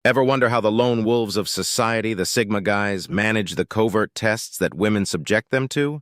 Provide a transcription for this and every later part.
Ever wonder how the lone wolves of society, the Sigma guys, manage the covert tests that women subject them to?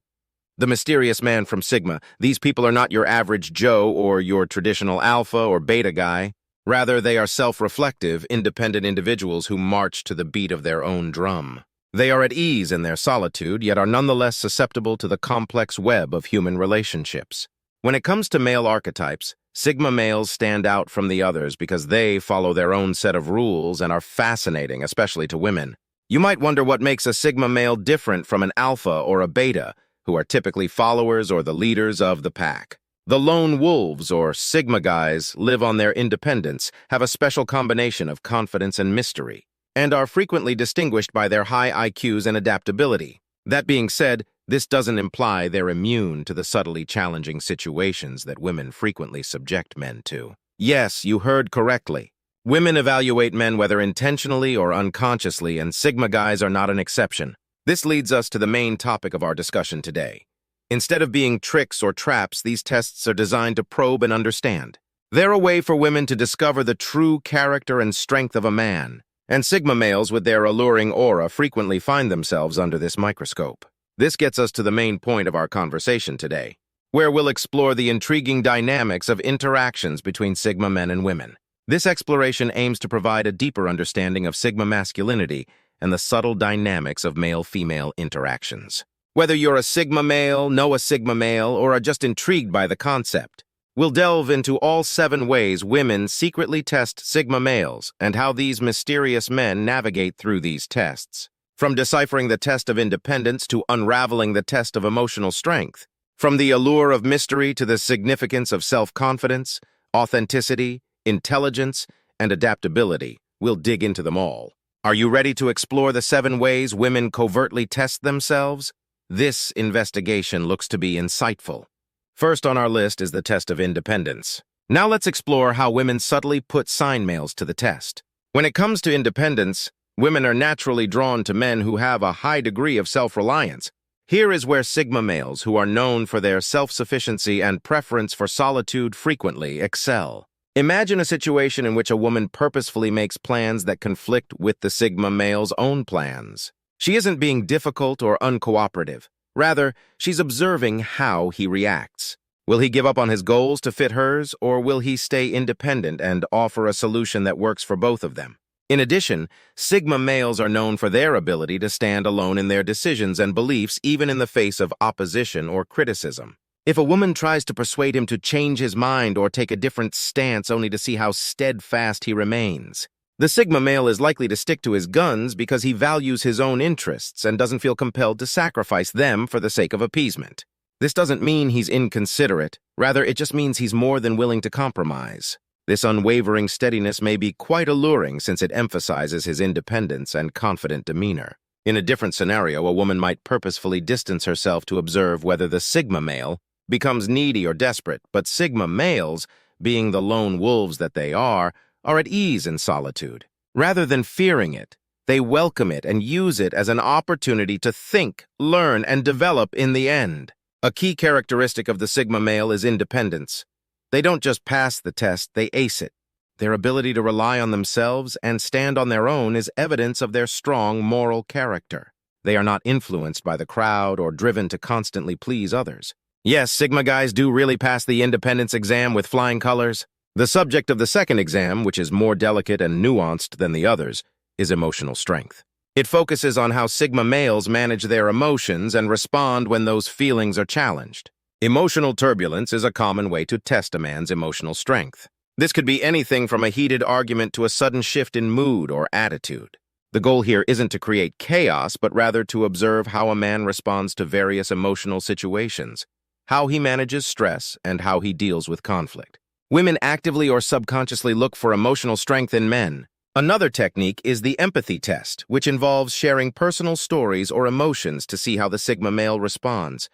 The mysterious man from Sigma, these people are not your average Joe or your traditional alpha or beta guy. Rather, they are self-reflective, independent individuals who march to the beat of their own drum. They are at ease in their solitude, yet are nonetheless susceptible to the complex web of human relationships. When it comes to male archetypes, Sigma males stand out from the others because they follow their own set of rules and are fascinating, especially to women. You might wonder what makes a Sigma male different from an alpha or a beta, who are typically followers or the leaders of the pack. The lone wolves, or Sigma guys, live on their independence, have a special combination of confidence and mystery, and are frequently distinguished by their high IQs and adaptability. That being said, this doesn't imply they're immune to the subtly challenging situations that women frequently subject men to. Yes, you heard correctly. Women evaluate men whether intentionally or unconsciously, and Sigma guys are not an exception. This leads us to the main topic of our discussion today. Instead of being tricks or traps, these tests are designed to probe and understand. They're a way for women to discover the true character and strength of a man, and Sigma males with their alluring aura frequently find themselves under this microscope. This gets us to the main point of our conversation today, where we'll explore the intriguing dynamics of interactions between Sigma men and women. This exploration aims to provide a deeper understanding of Sigma masculinity and the subtle dynamics of male-female interactions. Whether you're a Sigma male, know a Sigma male, or are just intrigued by the concept, we'll delve into all 7 ways women secretly test Sigma males and how these mysterious men navigate through these tests. From deciphering the test of independence to unraveling the test of emotional strength. From the allure of mystery to the significance of self-confidence, authenticity, intelligence, and adaptability, we'll dig into them all. Are you ready to explore the 7 ways women covertly test themselves? This investigation looks to be insightful. First on our list is the test of independence. Now let's explore how women subtly put sign males to the test. When it comes to independence, women are naturally drawn to men who have a high degree of self-reliance. Here is where Sigma males, who are known for their self-sufficiency and preference for solitude, frequently excel. Imagine a situation in which a woman purposefully makes plans that conflict with the Sigma male's own plans. She isn't being difficult or uncooperative. Rather, she's observing how he reacts. Will he give up on his goals to fit hers, or will he stay independent and offer a solution that works for both of them? In addition, Sigma males are known for their ability to stand alone in their decisions and beliefs even in the face of opposition or criticism. If a woman tries to persuade him to change his mind or take a different stance only to see how steadfast he remains, the Sigma male is likely to stick to his guns because he values his own interests and doesn't feel compelled to sacrifice them for the sake of appeasement. This doesn't mean he's inconsiderate. Rather, it just means he's more than willing to compromise. This unwavering steadiness may be quite alluring since it emphasizes his independence and confident demeanor. In a different scenario, a woman might purposefully distance herself to observe whether the Sigma male becomes needy or desperate, but Sigma males, being the lone wolves that they are at ease in solitude. Rather than fearing it, they welcome it and use it as an opportunity to think, learn, and develop in the end. A key characteristic of the Sigma male is independence. They don't just pass the test, they ace it. Their ability to rely on themselves and stand on their own is evidence of their strong moral character. They are not influenced by the crowd or driven to constantly please others. Yes, Sigma guys do really pass the independence exam with flying colors. The subject of the second exam, which is more delicate and nuanced than the others, is emotional strength. It focuses on how Sigma males manage their emotions and respond when those feelings are challenged. Emotional turbulence is a common way to test a man's emotional strength. This could be anything from a heated argument to a sudden shift in mood or attitude. The goal here isn't to create chaos, but rather to observe how a man responds to various emotional situations, how he manages stress, and how he deals with conflict. Women actively or subconsciously look for emotional strength in men. Another technique is the empathy test, which involves sharing personal stories or emotions to see how the Sigma male responds.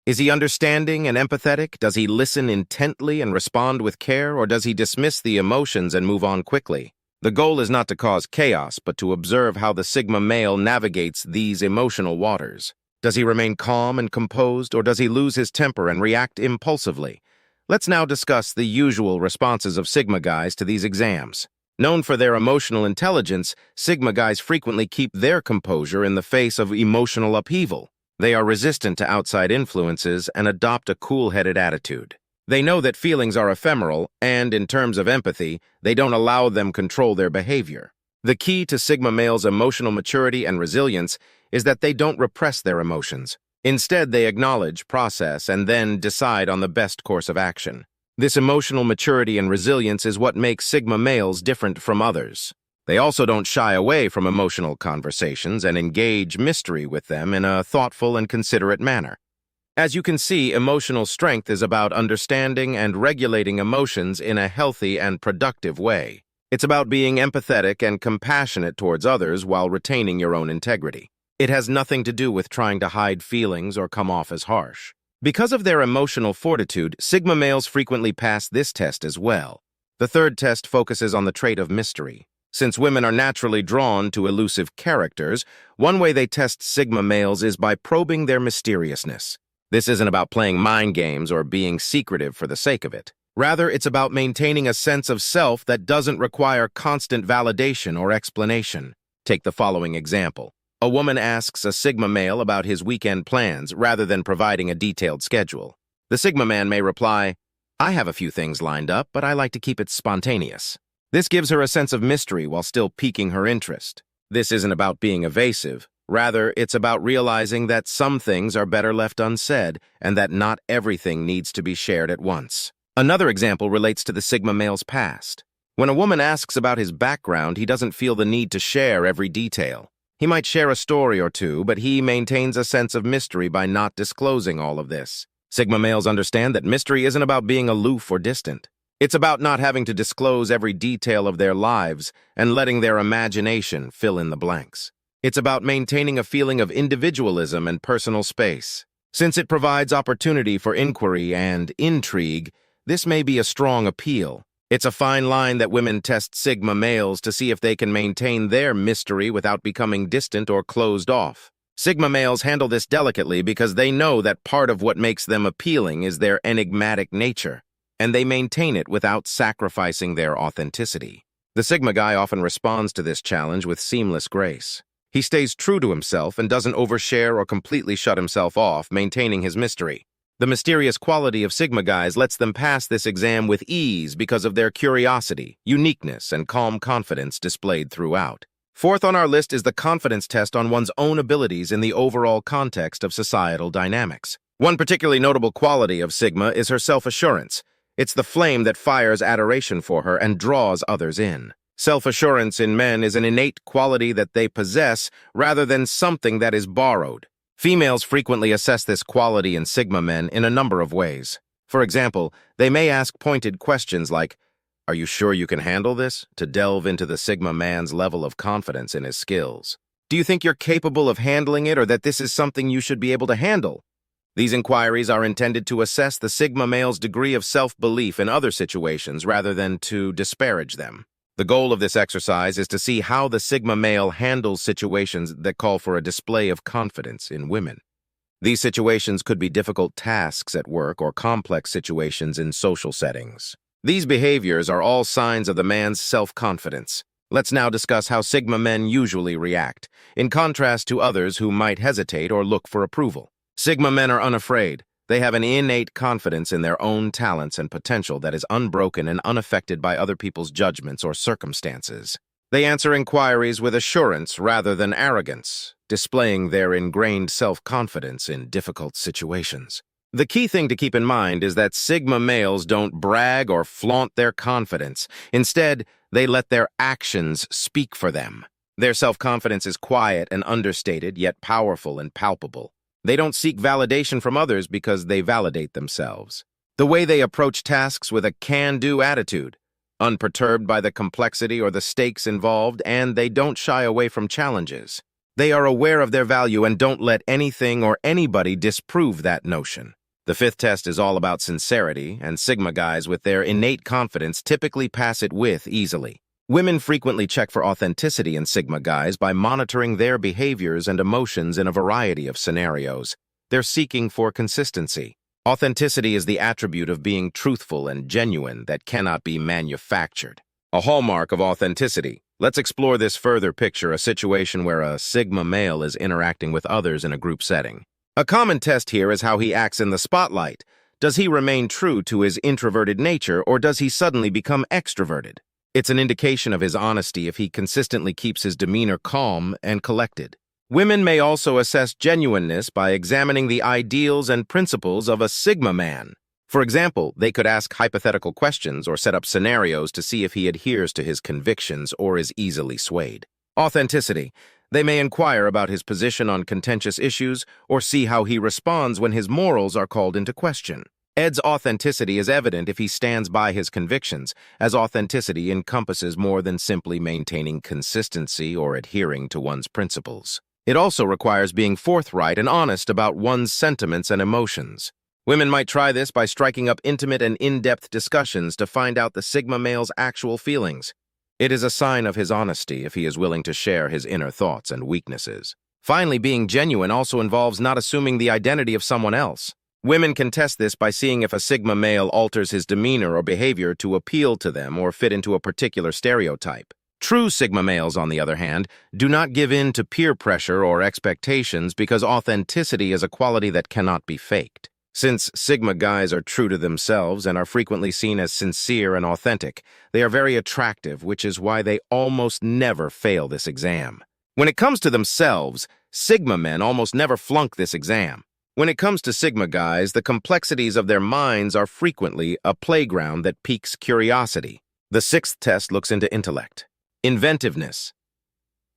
Is he understanding and empathetic? Does he listen intently and respond with care, or does he dismiss the emotions and move on quickly? The goal is not to cause chaos, but to observe how the Sigma male navigates these emotional waters. Does he remain calm and composed, or does he lose his temper and react impulsively? Let's now discuss the usual responses of Sigma guys to these exams. Known for their emotional intelligence, Sigma guys frequently keep their composure in the face of emotional upheaval. They are resistant to outside influences and adopt a cool-headed attitude. They know that feelings are ephemeral, and in terms of empathy, they don't allow them control their behavior. The key to Sigma males' emotional maturity and resilience is that they don't repress their emotions. Instead, they acknowledge, process, and then decide on the best course of action. This emotional maturity and resilience is what makes Sigma males different from others. They also don't shy away from emotional conversations and engage mystery with them in a thoughtful and considerate manner. As you can see, emotional strength is about understanding and regulating emotions in a healthy and productive way. It's about being empathetic and compassionate towards others while retaining your own integrity. It has nothing to do with trying to hide feelings or come off as harsh. Because of their emotional fortitude, Sigma males frequently pass this test as well. The third test focuses on the trait of mystery. Since women are naturally drawn to elusive characters, one way they test Sigma males is by probing their mysteriousness. This isn't about playing mind games or being secretive for the sake of it. Rather, it's about maintaining a sense of self that doesn't require constant validation or explanation. Take the following example. A woman asks a Sigma male about his weekend plans rather than providing a detailed schedule. The Sigma man may reply, "I have a few things lined up, but I like to keep it spontaneous." This gives her a sense of mystery while still piquing her interest. This isn't about being evasive. Rather, it's about realizing that some things are better left unsaid and that not everything needs to be shared at once. Another example relates to the Sigma male's past. When a woman asks about his background, he doesn't feel the need to share every detail. He might share a story or two, but he maintains a sense of mystery by not disclosing all of this. Sigma males understand that mystery isn't about being aloof or distant. It's about not having to disclose every detail of their lives and letting their imagination fill in the blanks. It's about maintaining a feeling of individualism and personal space. Since it provides opportunity for inquiry and intrigue, this may be a strong appeal. It's a fine line that women test Sigma males to see if they can maintain their mystery without becoming distant or closed off. Sigma males handle this delicately because they know that part of what makes them appealing is their enigmatic nature, and they maintain it without sacrificing their authenticity. The Sigma guy often responds to this challenge with seamless grace. He stays true to himself and doesn't overshare or completely shut himself off, maintaining his mystery. The mysterious quality of Sigma guys lets them pass this exam with ease because of their curiosity, uniqueness, and calm confidence displayed throughout. Fourth on our list is the confidence test on one's own abilities in the overall context of societal dynamics. One particularly notable quality of Sigma is her self-assurance. It's the flame that fires adoration for her and draws others in. Self-assurance in men is an innate quality that they possess rather than something that is borrowed. Females frequently assess this quality in Sigma men in a number of ways. For example, they may ask pointed questions like, "Are you sure you can handle this?" to delve into the Sigma man's level of confidence in his skills. "Do you think you're capable of handling it or that this is something you should be able to handle?" These inquiries are intended to assess the Sigma male's degree of self-belief in other situations rather than to disparage them. The goal of this exercise is to see how the Sigma male handles situations that call for a display of confidence in women. These situations could be difficult tasks at work or complex situations in social settings. These behaviors are all signs of the man's self-confidence. Let's now discuss how Sigma men usually react, in contrast to others who might hesitate or look for approval. Sigma men are unafraid. They have an innate confidence in their own talents and potential that is unbroken and unaffected by other people's judgments or circumstances. They answer inquiries with assurance rather than arrogance, displaying their ingrained self-confidence in difficult situations. The key thing to keep in mind is that Sigma males don't brag or flaunt their confidence. Instead, they let their actions speak for them. Their self-confidence is quiet and understated, yet powerful and palpable. They don't seek validation from others because they validate themselves. The way they approach tasks with a can-do attitude, unperturbed by the complexity or the stakes involved, and they don't shy away from challenges. They are aware of their value and don't let anything or anybody disprove that notion. The fifth test is all about sincerity, and Sigma guys with their innate confidence typically pass it with easily. Women frequently check for authenticity in Sigma guys by monitoring their behaviors and emotions in a variety of scenarios. They're seeking for consistency. Authenticity is the attribute of being truthful and genuine that cannot be manufactured. a hallmark of authenticity. Let's explore this further. Picture a situation where a Sigma male is interacting with others in a group setting. A common test here is how he acts in the spotlight. Does he remain true to his introverted nature, or does he suddenly become extroverted? It's an indication of his honesty if he consistently keeps his demeanor calm and collected. Women may also assess genuineness by examining the ideals and principles of a Sigma man. For example, they could ask hypothetical questions or set up scenarios to see if he adheres to his convictions or is easily swayed. Authenticity. They may inquire about his position on contentious issues or see how he responds when his morals are called into question. Ed's authenticity is evident if he stands by his convictions, as authenticity encompasses more than simply maintaining consistency or adhering to one's principles. It also requires being forthright and honest about one's sentiments and emotions. Women might try this by striking up intimate and in-depth discussions to find out the Sigma male's actual feelings. It is a sign of his honesty if he is willing to share his inner thoughts and weaknesses. Finally, being genuine also involves not assuming the identity of someone else. Women can test this by seeing if a Sigma male alters his demeanor or behavior to appeal to them or fit into a particular stereotype. True Sigma males, on the other hand, do not give in to peer pressure or expectations because authenticity is a quality that cannot be faked. Since Sigma guys are true to themselves and are frequently seen as sincere and authentic, they are very attractive, which is why they almost never fail this exam. When it comes to themselves, Sigma men almost never flunk this exam. When it comes to Sigma guys, the complexities of their minds are frequently a playground that piques curiosity. The sixth test looks into intellect. Inventiveness.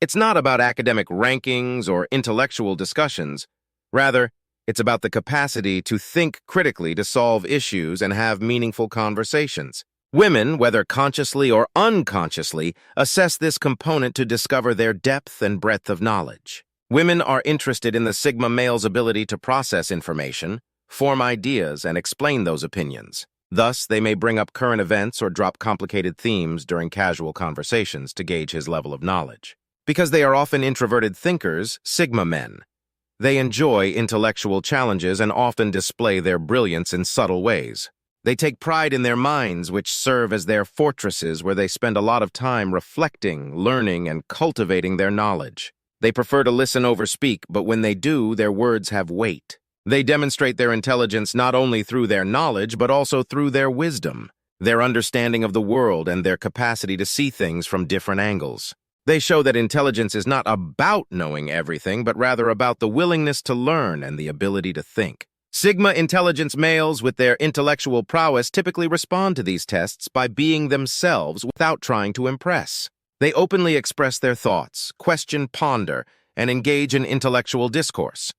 It's not about academic rankings or intellectual discussions. Rather, it's about the capacity to think critically to solve issues and have meaningful conversations. Women, whether consciously or unconsciously, assess this component to discover their depth and breadth of knowledge. Women are interested in the Sigma male's ability to process information, form ideas, and explain those opinions. Thus, they may bring up current events or drop complicated themes during casual conversations to gauge his level of knowledge. Because they are often introverted thinkers, Sigma men, they enjoy intellectual challenges and often display their brilliance in subtle ways. They take pride in their minds, which serve as their fortresses where they spend a lot of time reflecting, learning, and cultivating their knowledge. They prefer to listen over speak, but when they do, their words have weight. They demonstrate their intelligence not only through their knowledge, but also through their wisdom, their understanding of the world, and their capacity to see things from different angles. They show that intelligence is not about knowing everything, but rather about the willingness to learn and the ability to think. Sigma intelligence males with their intellectual prowess typically respond to these tests by being themselves without trying to impress. They openly express their thoughts, question, ponder, and engage in intellectual discourse.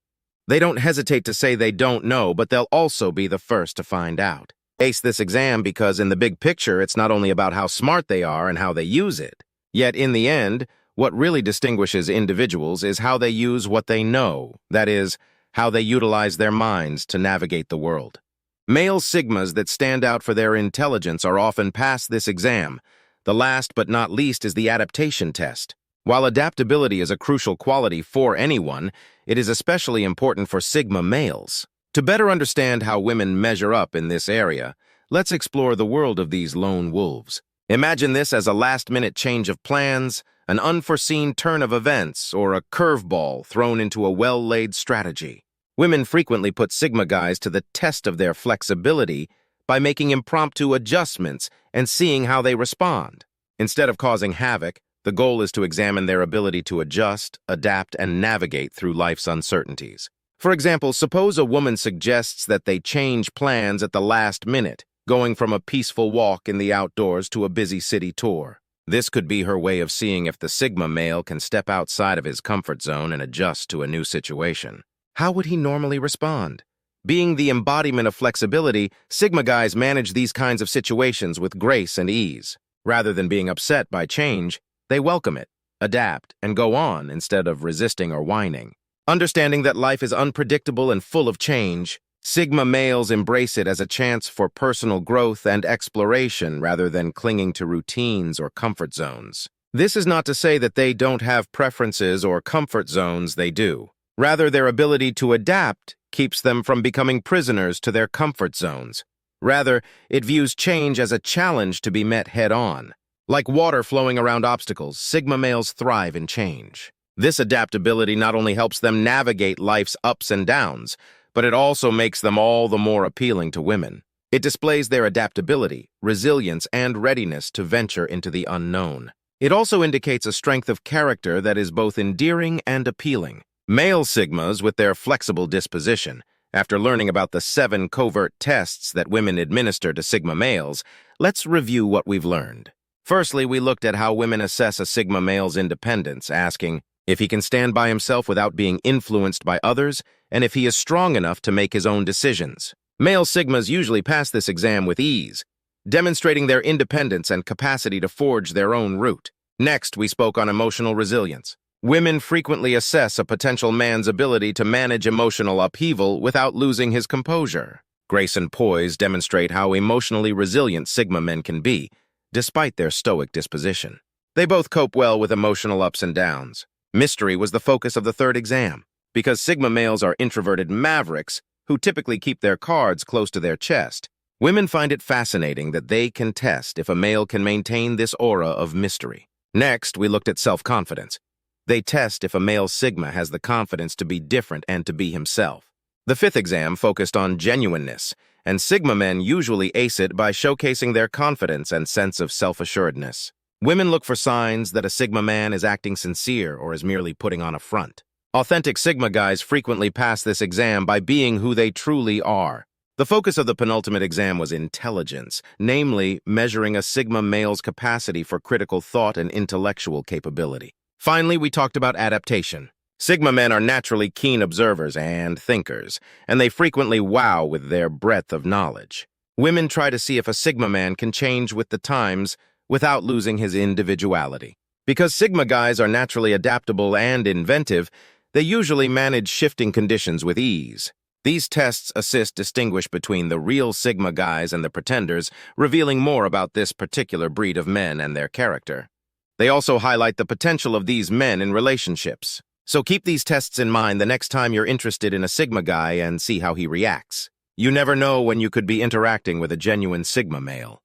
They don't hesitate to say they don't know, but they'll also be the first to find out. Ace this exam because in the big picture, it's not only about how smart they are and how they use it. Yet in the end, what really distinguishes individuals is how they use what they know, that is, how they utilize their minds to navigate the world. Male Sigmas that stand out for their intelligence are often past this exam. The last but not least is the adaptation test. While adaptability is a crucial quality for anyone, it is especially important for Sigma males. To better understand how women measure up in this area, let's explore the world of these lone wolves. Imagine this as a last-minute change of plans, an unforeseen turn of events, or a curveball thrown into a well-laid strategy. Women frequently put Sigma guys to the test of their flexibility by making impromptu adjustments and seeing how they respond. Instead of causing havoc, the goal is to examine their ability to adjust, adapt, and navigate through life's uncertainties. For example, suppose a woman suggests that they change plans at the last minute, going from a peaceful walk in the outdoors to a busy city tour. This could be her way of seeing if the Sigma male can step outside of his comfort zone and adjust to a new situation. How would he normally respond? Being the embodiment of flexibility, Sigma guys manage these kinds of situations with grace and ease. Rather than being upset by change, they welcome it, adapt, and go on instead of resisting or whining. Understanding that life is unpredictable and full of change, Sigma males embrace it as a chance for personal growth and exploration rather than clinging to routines or comfort zones. This is not to say that they don't have preferences or comfort zones, they do. Rather, their ability to adapt keeps them from becoming prisoners to their comfort zones. Rather, it views change as a challenge to be met head-on. Like water flowing around obstacles, Sigma males thrive in change. This adaptability not only helps them navigate life's ups and downs, but it also makes them all the more appealing to women. It displays their adaptability, resilience, and readiness to venture into the unknown. It also indicates a strength of character that is both endearing and appealing. Male Sigmas, with their flexible disposition, after learning about the 7 covert tests that women administer to Sigma males, let's review what we've learned. Firstly, we looked at how women assess a Sigma male's independence, asking if he can stand by himself without being influenced by others, and if he is strong enough to make his own decisions. Male Sigmas usually pass this exam with ease, demonstrating their independence and capacity to forge their own route. Next, we spoke on emotional resilience. Women frequently assess a potential man's ability to manage emotional upheaval without losing his composure. Grace and poise demonstrate how emotionally resilient Sigma men can be, despite their stoic disposition. They both cope well with emotional ups and downs. Mystery was the focus of the third exam, because Sigma males are introverted mavericks who typically keep their cards close to their chest. Women find it fascinating that they can test if a male can maintain this aura of mystery. Next, we looked at self-confidence. They test if a male Sigma has the confidence to be different and to be himself. The fifth exam focused on genuineness, and Sigma men usually ace it by showcasing their confidence and sense of self-assuredness. Women look for signs that a Sigma man is acting sincere or is merely putting on a front. Authentic Sigma guys frequently pass this exam by being who they truly are. The focus of the penultimate exam was intelligence, namely measuring a Sigma male's capacity for critical thought and intellectual capability. Finally, we talked about adaptation. Sigma men are naturally keen observers and thinkers, and they frequently wow with their breadth of knowledge. Women try to see if a Sigma man can change with the times without losing his individuality. Because Sigma guys are naturally adaptable and inventive, they usually manage shifting conditions with ease. These tests assist distinguish between the real Sigma guys and the pretenders, revealing more about this particular breed of men and their character. They also highlight the potential of these men in relationships. So keep these tests in mind the next time you're interested in a Sigma guy and see how he reacts. You never know when you could be interacting with a genuine Sigma male.